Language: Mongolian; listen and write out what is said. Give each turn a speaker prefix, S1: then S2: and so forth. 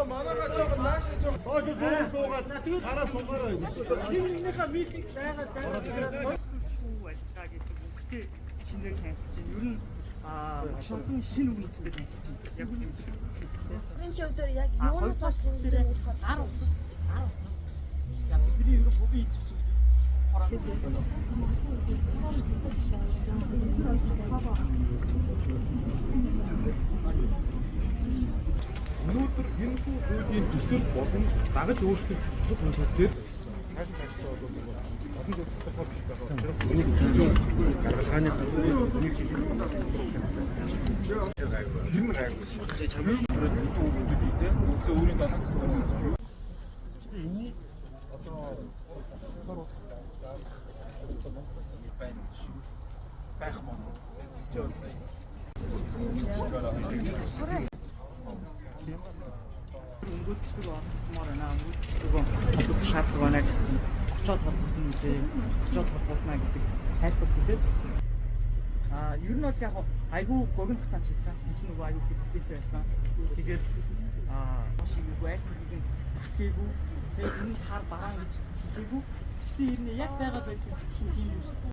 S1: Манайха жоохон нааш жоохон доош суугаад гараа суугаараа.
S2: Нэгнийхээ митинг байгаад ажиллагаа гэдэг бүгдээ шинээр танилцж байна. Ер нь маш олон шинэ үгнүүдтэй танилцж байна. Яг үгүй.
S3: Энэ ч өвдөр яг юунаас болж ингэж байгаа гэж бодож байна.
S2: 10 яг бидний ер нь хобби хийчихсэн.
S1: Өнөөдөр энэ үеийн төсөл болон дагаж өөрчлөлт бусад хүмүүстэй цааш бол олон зүйл тодорхой биш байгаа учраас үүнийг хэзээ гаргалгааны нэг хэсэг юм гайгүй. Чамрын үүдтэй өөрийн дагаад зөвхөн энэ одоо байх мөн. Жоо сая.
S2: Өнгөцдөг орномоор байна. Өнгөцдөг шаардлага байна гэсэн чинь очоод холбогдно үзээ. Очоод холбоснаа гэдэг тайлбар хэлээд ер нь бол яг айгүй гогн хугацаанд хийцэн. Энэ чинь нөгөө айгүй хэвчтэй байсан. Тэгээд шиг үгүй аль нэгэн батгээгүй. Тэгээд энэ хаар бараан гэж хэлээгүй. Тэгсэн хэрнээ яг байгаад байх чинь тийм